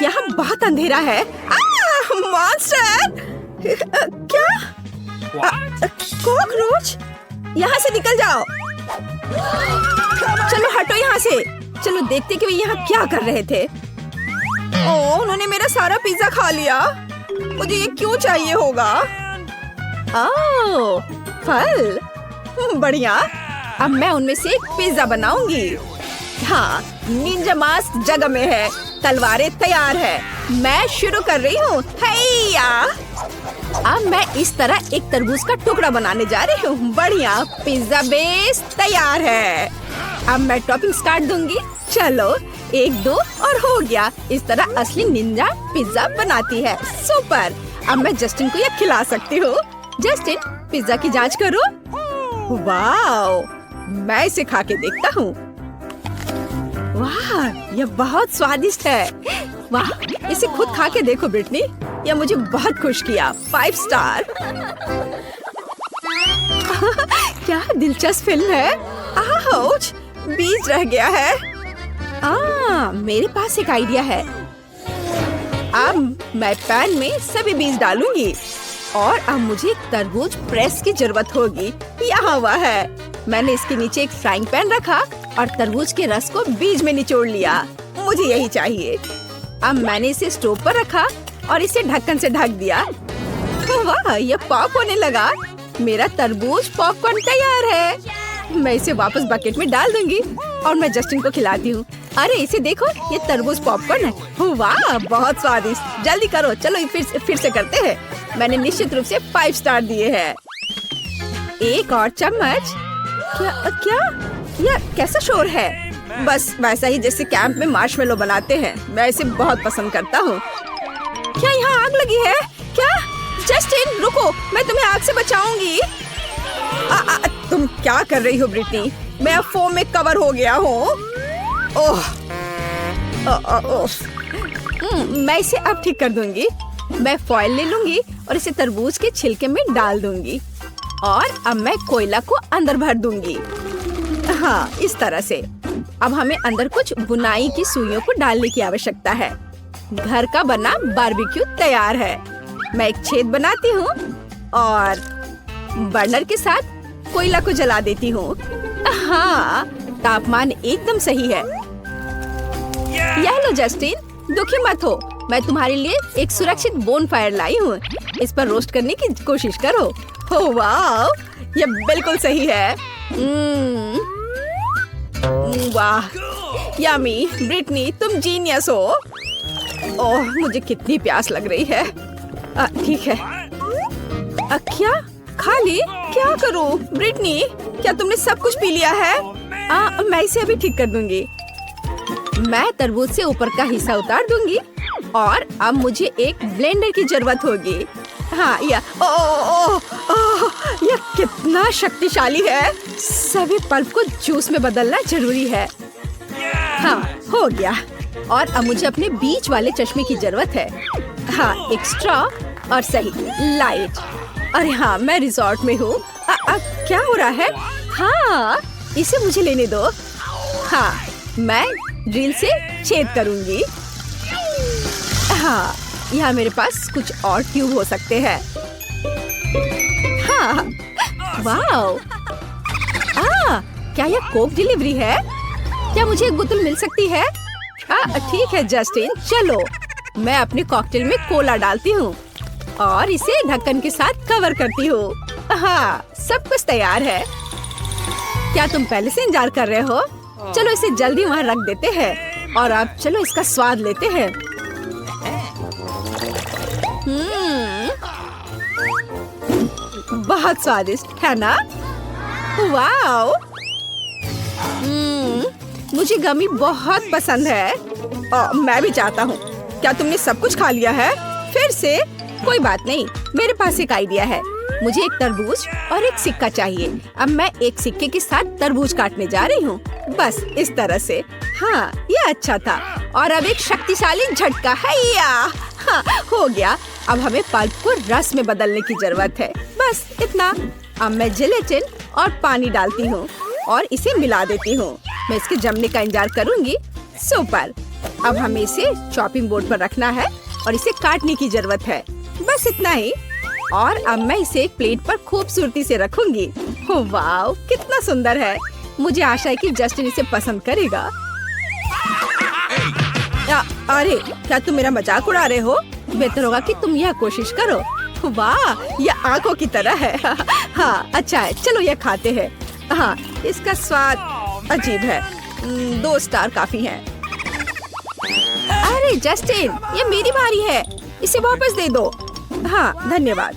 यहाँ बहुत अंधेरा है। मॉन्स्टर! क्या? कॉकरोच! यहाँ से निकल जाओ। चलो हटो यहाँ से। चलो देखते कि वे यहाँ क्या कर रहे थे। ओह, उन्होंने मेरा सारा पिज्जा खा लिया। मुझे ये क्यों चाहिए होगा? ओह, फल। बढ़िया। अब मैं उनमें से एक पिज्जा बनाऊंगी। हाँ, निंजा मास्क जगह में है। तलवारें तैयार है। मैं शुरू कर रही हूँ। हैया! अब मैं इस तरह एक तरबूज का टुकड़ा बनाने जा रही हूँ। बढ़िया, पिज्जा बेस तैयार है। अब मैं टॉपिंग स्टार्ट दूंगी। चलो, 1 2 और हो गया। इस तरह असली निंजा पिज्जा बनाती है। सुपर। अब मैं जस्टिन को यह खिला सकती हूँ। जस्टिन, पिज्जा की जांच करो। वाओ, मैं इसे खा के देखता हूँ। वाह, यह बहुत स्वादिष्ट है। वाह, इसे खुद खा के देखो ब्रिटनी। यह मुझे बहुत खुश किया। 5 स्टार। क्या दिलचस्प फिल्म है। आउच, बीज रह गया है। मेरे पास एक आइडिया है। अब मैं पैन में सभी बीज डालूंगी और अब मुझे एक तरबूज प्रेस की जरूरत होगी। यहाँ हुआ है। मैंने इसके नीचे एक फ्राइंग पैन रखा और तरबूज के रस को बीज में निचोड़ लिया। मुझे यही चाहिए। अब मैंने इसे स्टोव पर रखा और इसे ढक्कन से ढक दिया। वाह, यह पॉप होने लगा। मेरा तरबूज पॉपकॉर्न तैयार है। मैं इसे वापस बकेट में डाल दूंगी और मैं जस्टिन को खिलाती हूँ। अरे इसे देखो, ये तरबूज पॉपकॉर्न है। वाह, बहुत स्वादिष्ट। जल्दी करो। चलो फिर से करते हैं। मैंने निश्चित रूप से 5 स्टार दिए हैं। एक और चम्मच। क्या? यह कैसा शोर है? बस वैसा ही जैसे कैंप में मार्शमेलो बनाते हैं। मैं इसे बहुत पसंद करता हूँ। क्या यहाँ आग लगी है? क्या? जस्टिन रुको, मैं तुम्हें आग से बचाऊंगी। तुम क्या कर रही हो ब्रिटनी? मैं अब फोम में कवर हो गया हूँ। मैं इसे अब ठीक कर दूंगी। मैं फॉइल ले लूंगी और इसे तरबूज के छिलके में डाल दूंगी और अब मैं कोयला को अंदर भर दूंगी। हाँ, इस तरह से। अब हमें अंदर कुछ बुनाई की सुइयों को डालने की आवश्यकता है। घर का बना बारबेक्यू तैयार है। मैं एक छेद बनाती हूँ और बर्नर के साथ कोयला को जला देती हूँ। हाँ, तापमान एकदम सही है। यह लो जस्टिन, दुखी मत हो। मैं तुम्हारे लिए एक सुरक्षित बोनफायर लाई हूँ। इस पर रोस्ट करने की कोशिश करो। ओह वाह, यह बिल्कुल सही है। वाह, यम्मी। ब्रिटनी, तुम जीनियस हो। ओह, मुझे कितनी प्यास लग रही है। ठीक है। क्या? खाली? क्या करूं? ब्रिटनी, क्या तुमने सब कुछ पी लिया है? मैं इसे अभी ठीक कर दूंगी। मैं तरबूज से ऊपर का हिस्सा उतार दूंगी और अब मुझे एक ब्लेंडर की जरूरत होगी। हाँ, यह कितना शक्तिशाली है। सभी पल्प को जूस में बदलना जरूरी है। हाँ, हो गया। और अब मुझे अपने बीच वाले चश्मे की जरूरत है। हाँ, एक स्ट्रॉ और सही लाइट। अरे हाँ, मैं रिजॉर्ट में हूँ। क्या हो रहा है? हाँ, इसे मुझे लेने दो। हाँ, मैं ड्रिल से छेद करूंगी। हाँ, यहाँ मेरे पास कुछ और ट्यूब हो सकते हैं। हाँ, वाओ। क्या यह कोक डिलीवरी है? क्या मुझे एक बोतल मिल सकती है? ठीक है जस्टिन, चलो। मैं अपने कॉकटेल में कोला डालती हूँ और इसे ढक्कन के साथ कवर करती हूँ। हाँ, सब कुछ तैयार है। क्या तुम पहले से इंतजार कर रहे हो? चलो इसे जल्दी वहाँ रख देते हैं और अब चलो इसका स्वाद लेते हैं। बहुत स्वादिष्ट है ना? वाओ। मुझे गमी बहुत पसंद है। मैं भी चाहता हूँ। क्या तुमने सब कुछ खा लिया है? फिर से? कोई बात नहीं, मेरे पास एक आइडिया है। मुझे एक तरबूज और एक सिक्का चाहिए। अब मैं एक सिक्के के साथ तरबूज काटने जा रही हूँ। बस इस तरह से। हाँ, ये अच्छा था। और अब एक शक्तिशाली झटका है। हाँ, हो गया। अब हमें पल्प को रस में बदलने की जरूरत है। बस इतना। अब मैं जिलेटिन और पानी डालती हूँ और इसे मिला देती हूँ। मैं इसके जमने का इंतजार करूँगी। सुपर। अब हमें इसे चॉपिंग बोर्ड पर रखना है और इसे काटने की जरूरत है। बस इतना ही। और अब मैं इसे एक प्लेट पर खूबसूरती से रखूंगी। वाह, कितना सुंदर है। मुझे आशा है कि जस्टिन इसे पसंद करेगा। अरे, क्या तुम मेरा मजाक उड़ा रहे हो? बेहतर होगा कि तुम यह कोशिश करो। वाह, यह आंखों की तरह है। हाँ, अच्छा है, चलो यह खाते हैं। हाँ, इसका स्वाद अजीब है। 2 स्टार काफी हैं। अरे जस्टिन, ये मेरी बारी है, इसे वापस दे दो। हाँ, धन्यवाद।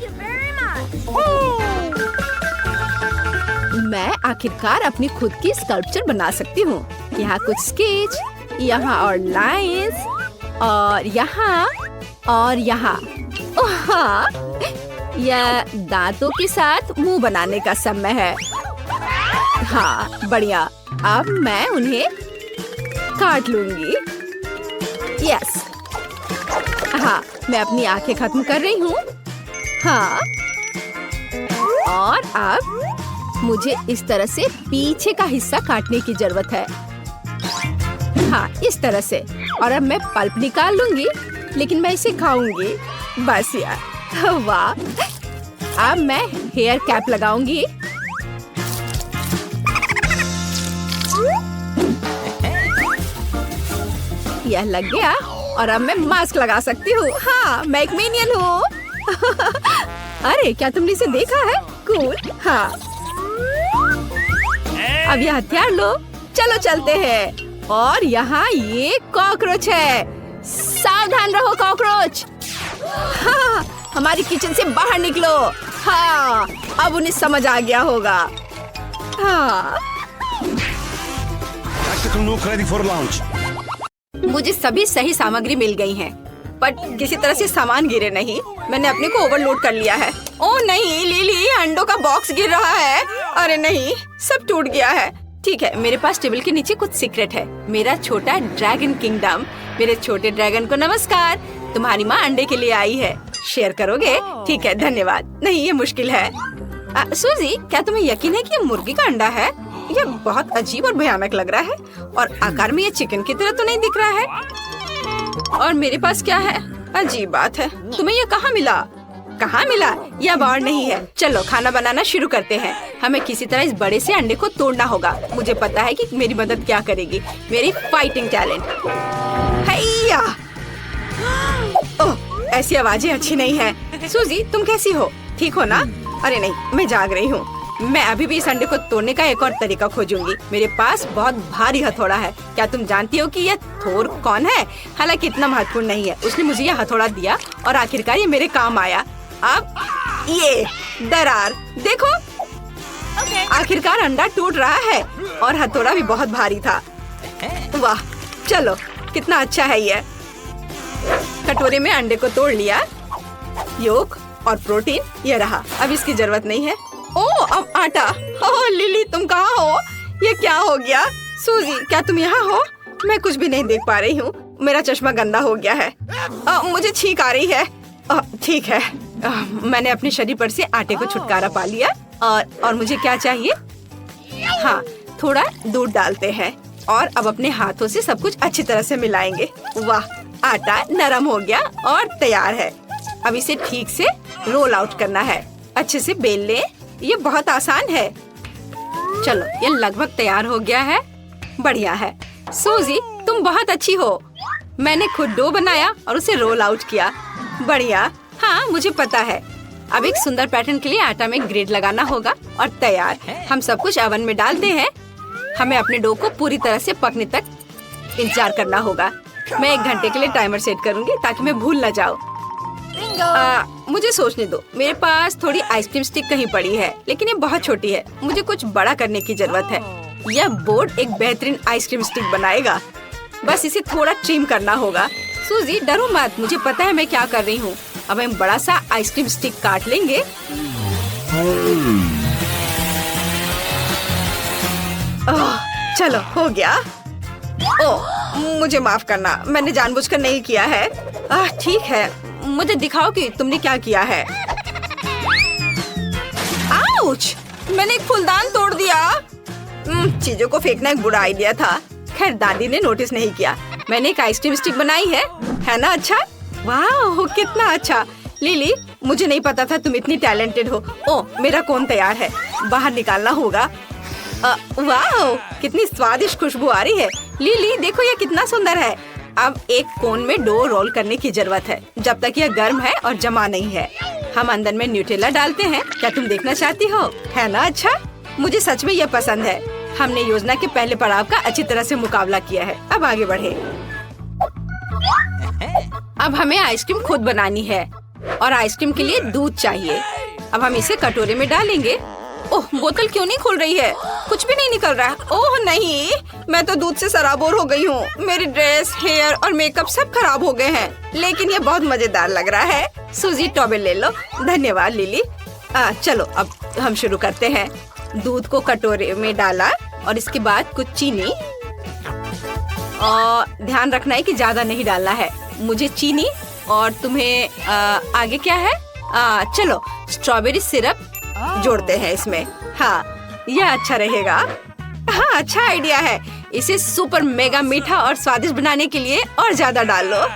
मैं आखिरकार अपनी खुद की स्कल्पचर बना सकती हूँ। यहाँ कुछ स्केच, यहाँ और लाइंस, और यहाँ और यहाँ। हाँ, यह दांतों के साथ मुंह बनाने का समय है। हाँ, बढ़िया। अब मैं उन्हें काट लूंगी। यस। हाँ, मैं अपनी आंखें खत्म कर रही हूँ। हाँ, और अब मुझे इस तरह से पीछे का हिस्सा काटने की जरूरत है। हाँ, इस तरह से। और अब मैं पल्प निकाल लूंगी, लेकिन मैं इसे खाऊंगी। बस यार, वाह। अब मैं हेयर कैप लगाऊंगी। यह लग गया और अब मैं मास्क लगा सकती हूँ। हाँ, मैं एक मिनियन हूँ। अरे, क्या तुमने इसे देखा है? कूल। हाँ, अब यह हथियार लो, चलो चलते हैं। और यहाँ ये कॉकरोच है। सावधान रहो कॉकरोच। हाँ, हमारी किचन से बाहर निकलो। हाँ, अब उन्हें समझ आ गया होगा। हाँ, मुझे सभी सही सामग्री मिल गई है, पर किसी तरह से सामान गिरे नहीं। मैंने अपने को ओवरलोड कर लिया है। ओह नहीं, लिली, अंडों का बॉक्स गिर रहा है। अरे नहीं, सब टूट गया है। ठीक है, मेरे पास टेबल के नीचे कुछ सीक्रेट है। मेरा छोटा ड्रैगन किंगडम। मेरे छोटे ड्रैगन को नमस्कार। तुम्हारी माँ अंडे के लिए आई है, शेयर करोगे? ठीक है, धन्यवाद। नहीं, ये मुश्किल है। सूजी, क्या तुम्हें यकीन है कि ये मुर्गी का अंडा है? यह बहुत अजीब और भयानक लग रहा है, और आकार में ये चिकन की तरह तो नहीं दिख रहा है। और मेरे पास क्या है? अजीब बात है। तुम्हें ये कहाँ मिला? कहाँ मिला? यह बार नहीं है। चलो खाना बनाना शुरू करते हैं। हमें किसी तरह इस बड़े से अंडे को तोड़ना होगा। मुझे पता है कि मेरी मदद क्या करेगी, मेरी फाइटिंग टैलेंट। हैया! ओह, ऐसी आवाजें अच्छी नहीं है। सूजी, तुम कैसी हो? ठीक हो ना? अरे नहीं, मैं जाग रही हूँ। मैं अभी भी इस अंडे को तोड़ने का एक और तरीका खोजूंगी। मेरे पास बहुत भारी हथौड़ा है। क्या तुम जानती हो कि यह थोर कौन है? हालांकि इतना महत्वपूर्ण नहीं है। उसने मुझे यह हथौड़ा दिया और आखिरकार ये मेरे काम आया। अब ये दरार देखो, आखिरकार अंडा टूट रहा है और हथौड़ा भी बहुत भारी था। वाह, चलो कितना अच्छा है ये। कटोरे में अंडे को तोड़ लिया। योक और प्रोटीन ये रहा। अब इसकी जरूरत नहीं है। ओह, अब आटा। ओह लिली, तुम कहाँ हो? ये क्या हो गया? सूजी, क्या तुम यहाँ हो? मैं कुछ भी नहीं देख पा रही हूँ। मेरा चश्मा गंदा हो गया है। मुझे छींक आ रही है। ठीक है, मैंने अपने शरीर पर से आटे को छुटकारा पा लिया। और मुझे क्या चाहिए? हाँ, थोड़ा दूध डालते हैं और अब अपने हाथों से सब कुछ अच्छी तरह से मिलाएंगे। वाह, आटा नरम हो गया और तैयार है। अब इसे ठीक से रोल आउट करना है। अच्छे से बेल लें। ये बहुत आसान है। चलो, ये लगभग तैयार हो गया है। बढ़िया है। सूजी, तुम बहुत अच्छी हो। मैंने खुद डो बनाया और उसे रोल आउट किया। बढ़िया। हाँ, मुझे पता है। अब एक सुंदर पैटर्न के लिए आटा में ग्रिड लगाना होगा और तैयार। हम सब कुछ ओवन में डालते हैं। हमें अपने डो को पूरी तरह से पकने तक इंतजार करना होगा। मैं 1 घंटे के लिए टाइमर सेट करूंगी ताकि मैं भूल न जाऊँ। मुझे सोचने दो। मेरे पास थोड़ी आइसक्रीम स्टिक कहीं पड़ी है, लेकिन ये बहुत छोटी है। मुझे कुछ बड़ा करने की जरूरत है। यह बोर्ड एक बेहतरीन आइसक्रीम स्टिक बनाएगा। बस इसे थोड़ा ट्रिम करना होगा। सूजी, डरो मत, मुझे पता है मैं क्या कर रही हूँ। अब हम बड़ा सा आइसक्रीम स्टिक काट लेंगे। चलो, हो गया। ओह, मुझे माफ करना, मैंने जानबूझकर नहीं किया है। ठीक है, मुझे दिखाओ कि तुमने क्या किया है। आउच! मैंने एक फूलदान तोड़ दिया। चीजों को फेंकना एक बुरा आइडिया था। खैर, दादी ने नोटिस नहीं किया। मैंने एक आइसक्रीम स्टिक बनाई है ना? अच्छा, वाह कितना अच्छा। लिली, मुझे नहीं पता था तुम इतनी टैलेंटेड हो। ओह, मेरा कोन तैयार है, बाहर निकालना होगा। वाह, कितनी स्वादिष्ट खुशबू आ रही है। लिली देखो, ये कितना सुंदर है। अब एक कोन में डो रोल करने की जरूरत है जब तक यह गर्म है और जमा नहीं है। हम अंदर में न्यूटेला डालते हैं। क्या तुम देखना चाहती हो? है ना अच्छा? मुझे सच में यह पसंद है। हमने योजना के पहले पड़ाव का अच्छी तरह से मुकाबला किया है। अब आगे बढ़े। अब हमें आइसक्रीम खुद बनानी है और आइसक्रीम के लिए दूध चाहिए। अब हम इसे कटोरे में डालेंगे। ओह, बोतल क्यों नहीं खुल रही है? कुछ भी नहीं निकल रहा। ओह नहीं, मैं तो दूध से सराबोर हो गई हूँ। मेरी ड्रेस, हेयर और मेकअप सब खराब हो गए हैं। लेकिन ये बहुत मजेदार लग रहा है। सूजी, टॉवेल ले लो। धन्यवाद लिली। चलो अब हम शुरू करते हैं। दूध को कटोरे में डाला और इसके बाद कुछ चीनी, और ध्यान रखना है कि ज्यादा नहीं डालना है। मुझे चीनी और तुम्हें आगे क्या है? चलो स्ट्रॉबेरी सिरप जोड़ते हैं इसमें। हाँ, यह अच्छा रहेगा। हाँ, अच्छा आइडिया है। इसे सुपर मेगा मीठा और स्वादिष्ट बनाने के लिए और ज्यादा डाल लो।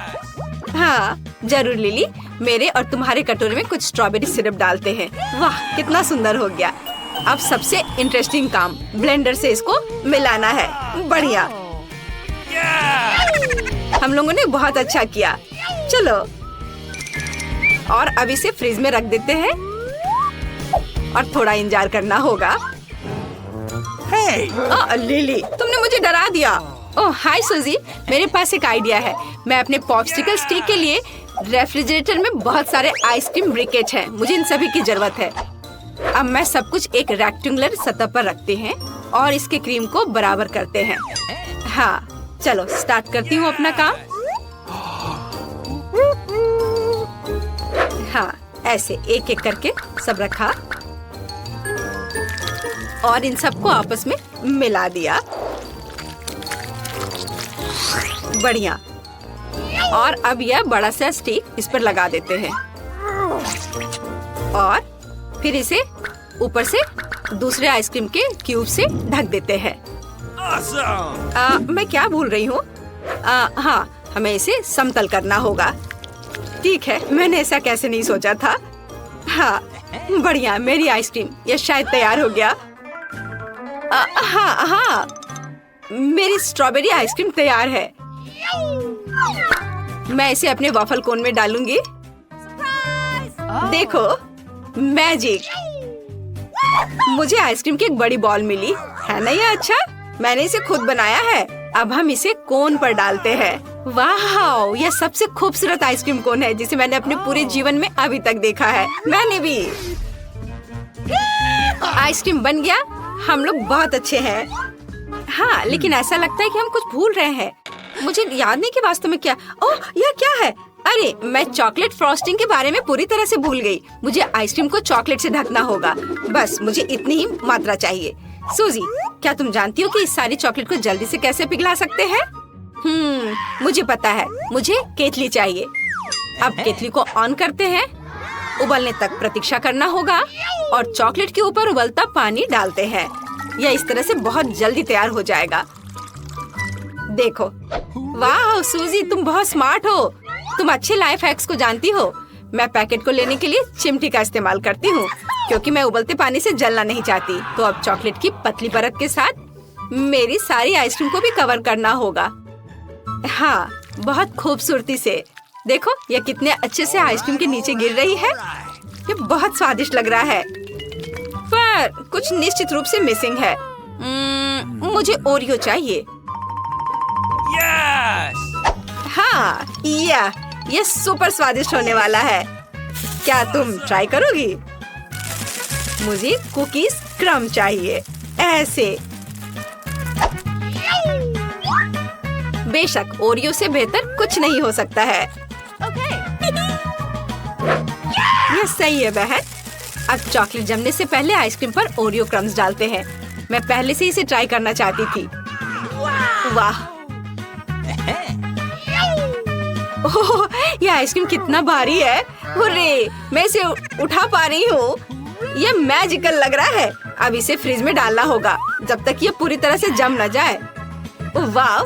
हाँ जरूर लिली, मेरे और तुम्हारे कटोरे में कुछ स्ट्रॉबेरी सिरप डालते हैं। वाह कितना सुंदर हो गया। अब सबसे इंटरेस्टिंग काम, ब्लेंडर से इसको मिलाना है। बढ़िया, हम लोगों ने बहुत अच्छा किया। चलो, और अब इसे फ्रिज में रख देते हैं और थोड़ा इंतजार करना होगा। लिली, तुमने मुझे डरा दिया। ओह हाय सूजी, मेरे पास एक आइडिया है। मैं अपने पॉप्सिकल स्टिक के लिए रेफ्रिजरेटर में बहुत सारे आइसक्रीम ब्रिकेट हैं। मुझे इन सभी की जरूरत है। अब मैं सब कुछ एक रेक्टेंगुलर सतह पर रखते हैं और इसके क्रीम को बराबर करते हैं। हाँ चलो स्टार्ट करती हूँ अपना काम। हाँ, ऐसे एक एक करके सब रखा और इन सबको आपस में मिला दिया। बढ़िया। और अब यह बड़ा सा स्टिक इस पर लगा देते हैं और फिर इसे ऊपर से दूसरे आइसक्रीम के क्यूब से ढक देते हैं। मैं क्या भूल रही हूँ? हाँ, हमें इसे समतल करना होगा। ठीक है, मैंने ऐसा कैसे नहीं सोचा था। हाँ बढ़िया, मेरी आइसक्रीम ये शायद तैयार हो गया। हाँ, मेरी स्ट्रॉबेरी आइसक्रीम तैयार है। मैं इसे अपने वॉफल कोन में डालूंगी। देखो, मैजिक! मुझे आइसक्रीम की एक बड़ी बॉल मिली है ना? ये अच्छा, मैंने इसे खुद बनाया है। अब हम इसे कोन पर डालते हैं। वाह, यह सबसे खूबसूरत आइसक्रीम कोन है जिसे मैंने अपने पूरे जीवन में अभी तक देखा है। मैंने भी। आइसक्रीम बन गया। हम लोग बहुत अच्छे हैं। हाँ, लेकिन ऐसा लगता है कि हम कुछ भूल रहे हैं। मुझे याद नहीं कि वास्तव में क्या। ओह, यह क्या है? अरे, मैं चॉकलेट फ्रॉस्टिंग के बारे में पूरी तरह से भूल गई। मुझे आइसक्रीम को चॉकलेट से ढकना होगा। बस मुझे इतनी ही मात्रा चाहिए। सूजी, क्या तुम जानती हो कि इस सारी चॉकलेट को जल्दी से कैसे पिघला सकते हैं? मुझे पता है। मुझे केतली चाहिए। अब केतली को ऑन करते हैं। उबलने तक प्रतीक्षा करना होगा और चॉकलेट के ऊपर उबलता पानी डालते हैं। यह इस तरह से बहुत जल्दी तैयार हो जाएगा। देखो, वाह सूजी, तुम बहुत स्मार्ट हो। तुम अच्छे लाइफ हैक्स को जानती हो। मैं पैकेट को लेने के लिए चिमटी का इस्तेमाल करती हूँ क्योंकि मैं उबलते पानी से जलना नहीं चाहती। तो अब चॉकलेट की पतली परत के साथ मेरी सारी आइसक्रीम को भी कवर करना होगा। हाँ, बहुत खूबसूरती से। देखो, यह कितने अच्छे से आइसक्रीम के नीचे गिर रही है। ये बहुत स्वादिष्ट लग रहा है, पर कुछ निश्चित रूप से मिसिंग है। मुझे ओरियो चाहिए। हाँ, यह सुपर स्वादिष्ट होने वाला है। क्या तुम ट्राई करोगी? मुझे कुकीज क्रम चाहिए, ऐसे। बेशक ओरियो से बेहतर कुछ नहीं हो सकता है। यह सही है बहन। अब चॉकलेट जमने से पहले आइसक्रीम पर ओरियो क्रम्स डालते हैं। मैं पहले से इसे ट्राई करना चाहती थी। वाह, ओह, यह आइसक्रीम कितना भारी है। हुर्रे, मैं इसे उठा पा रही हूँ। यह मैजिकल लग रहा है। अब इसे फ्रिज में डालना होगा जब तक यह पूरी तरह से जम न जाए। वाह,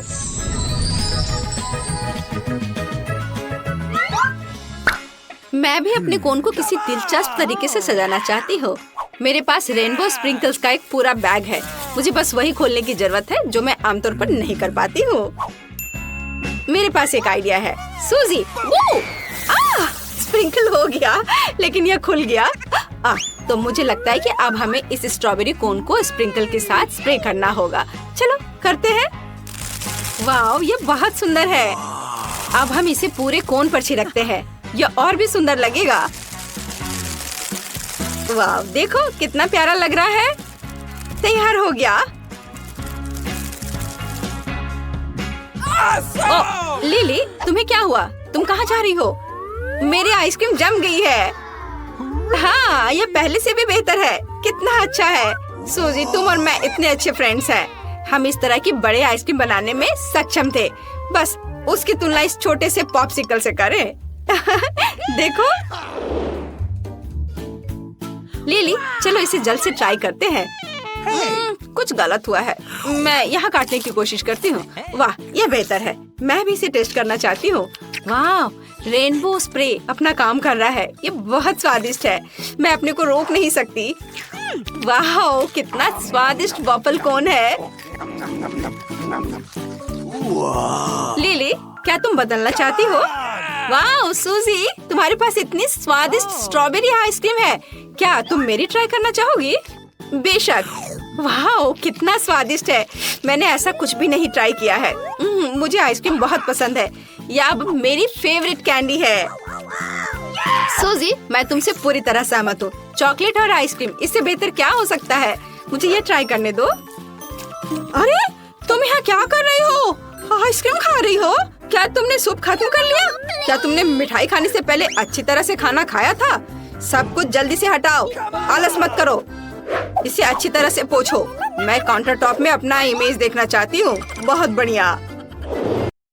मैं भी अपने कोन को किसी दिलचस्प तरीके से सजाना चाहती हूँ। मेरे पास रेनबो स्प्रिंकल्स का एक पूरा बैग है। मुझे बस वही खोलने की जरूरत है जो मैं आमतौर पर नहीं कर पाती हूँ। मेरे पास एक आइडिया है। सूजी, वो! स्प्रिंकल हो गया, लेकिन यह खुल गया। तो मुझे लगता है कि अब हमें इस स्ट्रॉबेरी कोन को स्प्रिंकल के साथ स्प्रे करना होगा। चलो करते हैं। वाह, ये बहुत सुंदर है। अब हम इसे पूरे कोन पर छिड़कते हैं। यह और भी सुंदर लगेगा। वाह, देखो कितना प्यारा लग रहा है। तैयार हो गया। ओ, लिली, तुम्हें क्या हुआ? तुम कहाँ जा रही हो? मेरी आइसक्रीम जम गई है। हाँ, यह पहले से भी बेहतर है। कितना अच्छा है। सूजी, तुम और मैं इतने अच्छे फ्रेंड्स हैं। हम इस तरह की बड़े आइसक्रीम बनाने में सक्षम थे। बस उसकी तुलना इस छोटे से पॉप्सिकल से करें। देखो लिली, चलो इसे जल्द से ट्राई करते हैं। कुछ गलत हुआ है। मैं यहाँ काटने की कोशिश करती हूँ। वाह, यह बेहतर है। मैं भी इसे टेस्ट करना चाहती हूँ। वाह, रेनबो स्प्रे अपना काम कर रहा है। ये बहुत स्वादिष्ट है। मैं अपने को रोक नहीं सकती। वाह, कितना स्वादिष्ट वॉफल कोन है। लिली, क्या तुम बदलना चाहती हो? वाह सूजी, तुम्हारे पास इतनी स्वादिष्ट स्ट्रॉबेरी आइसक्रीम है। क्या तुम मेरी ट्राई करना चाहोगी? बेशक। वाह, कितना स्वादिष्ट है। मैंने ऐसा कुछ भी नहीं ट्राई किया है। मुझे आइसक्रीम बहुत पसंद है। यह अब मेरी फेवरेट कैंडी है। सूजी, मैं तुमसे पूरी तरह सहमत हूँ। चॉकलेट और आइसक्रीम, इससे बेहतर क्या हो सकता है? मुझे ये ट्राई करने दो। अरे, तुम यहाँ क्या कर रही हो? आइसक्रीम खा रही हो? क्या तुमने सूप खत्म कर लिया? क्या तुमने मिठाई खाने से पहले अच्छी तरह से खाना खाया था? सब कुछ जल्दी से हटाओ। आलस मत करो। इसे अच्छी तरह से पोंछो। मैं काउंटर टॉप में अपना इमेज देखना चाहती हूँ। बहुत बढ़िया।